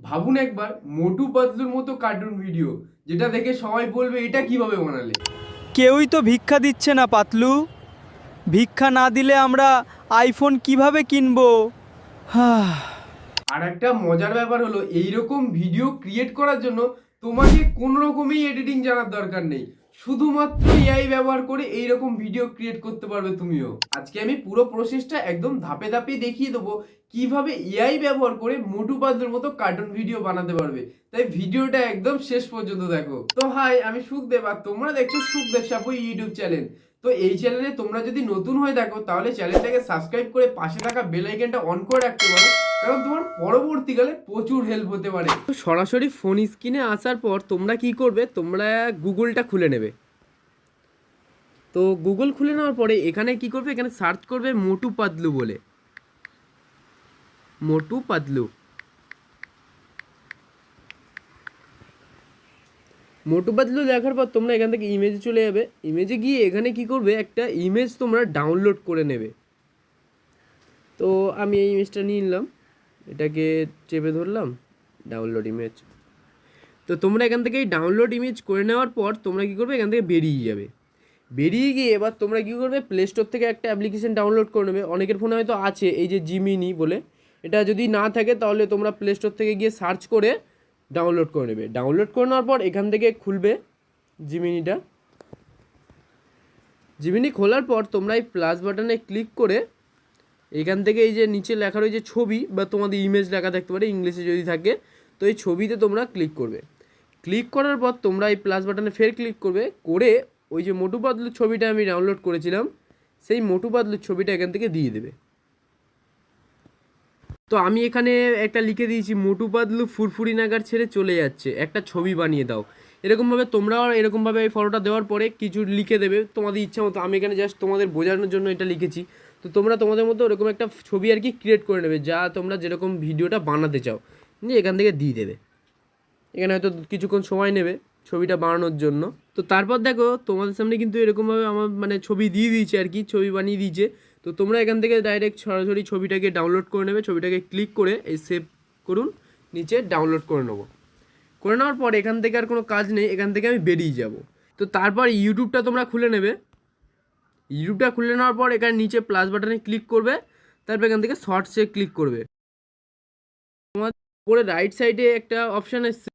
ভাবুন একবার মোটু পাতলুর মতো কার্টুন ভিডিও, যেটা দেখে সবাই বলবে এটা কিভাবে বানালে। কেউই তো ভিক্ষা দিচ্ছে না পাতলু। ভিক্ষা না দিলে আমরা আইফোন কিভাবে কিনবো? হাহ। আর একটা মজার ব্যাপার হলো, এইরকম ভিডিও ক্রিয়েট করার জন্য তোমাকে কোনো রকমই এডিটিং জানার দরকার নেই। শুধুমাত্র এআই ব্যবহার করে এইরকম ভিডিও ক্রিয়েট করতে পারবে তুমিও। আজকে আমি পুরো প্রসেসটা একদম ধাপে ধাপে দেখিয়ে দেবো কিভাবে এআই ব্যবহার করে মোটু পাতলুর মতো কার্টুন ভিডিও বানাতে পারবে। তাই ভিডিওটা একদম শেষ পর্যন্ত দেখো। তো হাই, আমি সুখদেব আর তোমরা দেখছো সুখদেব সাপু ইউটিউব চ্যানেল। তো এই চ্যানেলে তোমরা যদি নতুন হয়ে থাকো তাহলে চ্যানেলটাকে সাবস্ক্রাইব করে পাশে থাকা বেল আইকনটা অন করে রাখতে পারো, কারণ তোমার পরবর্তীকালে প্রচুর হেল্প হতে পারে। তো সরাসরি ফোন স্ক্রিনে আসার পর তোমরা কি করবে, তোমরা গুগলটা খুলে নেবে। তো গুগল খুলে নেওয়ার পরে এখানে কি করবে, এখানে সার্চ করবে মোটু পাতলু বলে, মোটু পাতলু। মোটু পাতলু দেখার পর তোমরা এখান থেকে ইমেজে চলে যাবে। ইমেজে গিয়ে এখানে কি করবে, একটা ইমেজ তোমরা ডাউনলোড করে নেবে। তো আমি এই ইমেজটা নিয়ে নিলাম, এটাকে চেপে ধরলাম, ডাউনলোড ইমেজ। তো তোমরা এখান থেকে ডাউনলোড ইমেজ করে নেওয়ার পর তোমরা কী করবে, এখান থেকে বেরিয়ে যাবে। বেরিয়ে গিয়ে এবার তোমরা কী করবে, প্লে স্টোর থেকে একটা অ্যাপ্লিকেশন ডাউনলোড করে নেবে। অনেকের ফোনে হয়তো আছে এই যে জিমিনি বলে, এটা যদি না থাকে তাহলে তোমরা প্লে স্টোর থেকে গিয়ে সার্চ করে ডাউনলোড করে নেবে। ডাউনলোড করে নেওয়ার পর এখান থেকে খুলবে জিমিনিটা। জিমিনি খোলার পর তোমরা এই প্লাস বাটনে ক্লিক করে এখান থেকে এই যে নিচে লেখা রয়েছে ছবি বা তোমাদের ইমেজ লেখা থাকতে পারে ইংলিশে যদি থাকে, তো এই ছবিতে তোমরা ক্লিক করবে। ক্লিক করার পর তোমরা এই প্লাস বাটনে ফের ক্লিক করবে, করে ওই যে মোটু পাতলুর ছবিটা আমি ডাউনলোড করেছিলাম সেই মোটু পাতলুর ছবিটা এখান থেকে দিয়ে দেবে। তো আমি এখানে একটা লিখে দিয়েছি, মোটু পাতলু ফুরফুরি নাগার ছেড়ে চলে যাচ্ছে, একটা ছবি বানিয়ে দাও। এরকমভাবে তোমরাও এরকমভাবে এই ফটোটা দেওয়ার পরে কিছু লিখে দেবে তোমাদের ইচ্ছা মতো। আমি এখানে জাস্ট তোমাদের বোঝানোর জন্য এটা লিখেছি। তো তোমরা তোমাদের মতো ওরকম একটা ছবি আর কি ক্রিয়েট করে নেবে, যা তোমরা যেরকম ভিডিওটা বানাতে চাও, নিয়ে এখান থেকে দিয়ে দেবে। এখানে হয়তো কিছুক্ষণ সময় নেবে ছবিটা বানানোর জন্য। তো তারপর দেখো তোমাদের সামনে কিন্তু এরকমভাবে আমার মানে ছবি দিয়ে দিয়েছে আর কি, ছবি বানিয়ে দিয়েছে। তো তোমরা এখান থেকে ডাইরেক্ট সরাসরি ছবিটাকে ডাউনলোড করে নেবে। ছবিটাকে ক্লিক করে এই সেভ করুন, নিচে ডাউনলোড করে নেবো। করে নেওয়ার পর এখান থেকে আর কোনো কাজ নেই, এখান থেকে আমি বেরিয়ে যাব। তো তারপর ইউটিউবটা তোমরা খুলে নেবে। ইউটিউবটা খুলে নেওয়ার পর এখানে নিচে প্লাস বাটনে ক্লিক করবে, তারপর এখান থেকে শর্টসে ক্লিক করবে। তোমার উপরে রাইট সাইডে একটা অপশান এসছে,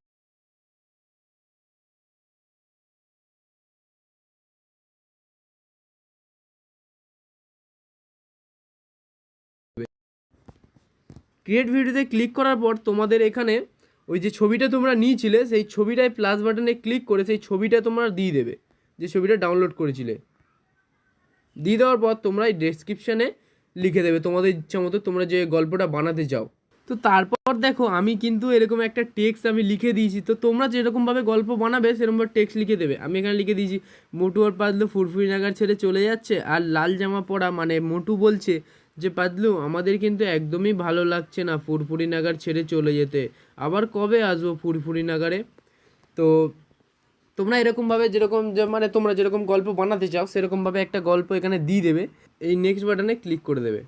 ক্রিয়েট ভিডিওতে ক্লিক করার পর তোমাদের এখানে ওই যে ছবিটা তোমরা নিয়েছিলে সেই ছবিটায় প্লাস বাটনে ক্লিক করে সেই ছবিটা তোমরা দিয়ে দেবে, যে ছবিটা ডাউনলোড করেছিলে। দিয়ে দেওয়ার পর তোমরা এই ডেসক্রিপশানে লিখে দেবে তোমাদের ইচ্ছা মতো তোমরা যে গল্পটা বানাতে চাও। তো তারপর দেখো আমি কিন্তু এরকম একটা টেক্সট আমি লিখে দিয়েছি। তো তোমরা যেরকমভাবে গল্প বানাবে সেরকমভাবে টেক্সট লিখে দেবে। আমি এখানে লিখে দিয়েছি, মোটু আর পাতলু ফুরফুরি নাগার ছেড়ে চলে যাচ্ছে, আর লাল জামা পরা মানে মোটু বলছে যে পাতলু আমাদের কিন্তু একদমই ভালো লাগছে না ফুরফুরি নাগার ছেড়ে চলে যেতে, আবার কবে আসবো ফুরফুরি নাগারে। তো তোমরা এরকমভাবে যেরকম মানে তোমরা যেরকম গল্প বানাতে চাও সেরকমভাবে একটা গল্প এখানে দিয়ে দেবে, এই নেক্সট বাটনে ক্লিক করে দেবে।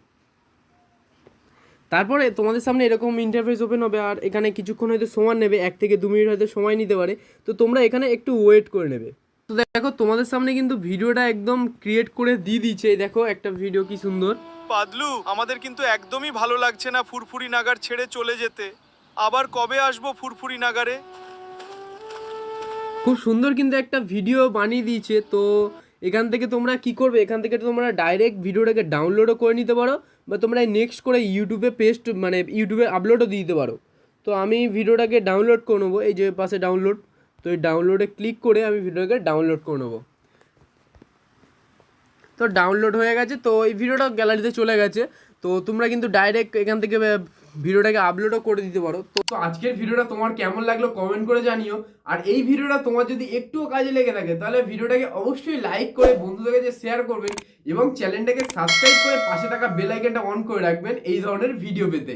তারপরে তোমাদের সামনে এরকম ইন্টারফেস ওপেন হবে, আর এখানে কিছুক্ষণ হয়তো সময় নেবে, 1 থেকে 2 মিনিট হয়তো সময় নিতে পারে। তো তোমরা এখানে একটু ওয়েট করে নেবে। তো দেখো তোমাদের সামনে কিন্তু ভিডিওটা একদম ক্রিয়েট করে দিয়ে দিচ্ছে। দেখো একটা ভিডিও কি সুন্দর। পাদলু আমাদের কিন্তু একদমই ভালো লাগছে না ফুরফুরি নাগার ছেড়ে চলে যেতে, আবার কবে আসবো ফুরফুরি নাগারে। খুব সুন্দর কিন্তু একটা ভিডিও বানিয়ে দিয়েছে। তো এখান থেকে তোমরা কি করবে, এখান থেকে তোমরা ডাইরেক্ট ভিডিওটাকে ডাউনলোডও করে নিতে পারো, বা তোমরা নেক্সট করে ইউটিউবে পেস্ট মানে ইউটিউবে আপলোডও দিয়ে দিতে পারো। তো আমি ভিডিওটাকে ডাউনলোড করে নেবো, এই যে পাশে ডাউনলোড, তো এই ডাউনলোডে ক্লিক করে আমি ভিডিওটাকে ডাউনলোড করে নেবো। তো ডাউনলোড হয়ে গেছে, তো এই ভিডিওটা গ্যালারিতে চলে গেছে। তো তোমরা কিন্তু ডাইরেক্ট এখান থেকে ভিডিওটাকে আপলোডও করে দিতে পারো। তো আজকের ভিডিওটা তোমার কেমন লাগলো কমেন্ট করে জানিও। আর এই ভিডিওটা তোমার যদি একটুও কাজে লেগে থাকে তাহলে ভিডিওটাকে অবশ্যই লাইক করে বন্ধুদের কাছে শেয়ার করবেন, এবং চ্যানেলটাকে সাবস্ক্রাইব করে পাশে থাকা বেল আইকনটা অন করে রাখবেন এই ধরনের ভিডিও পেতে।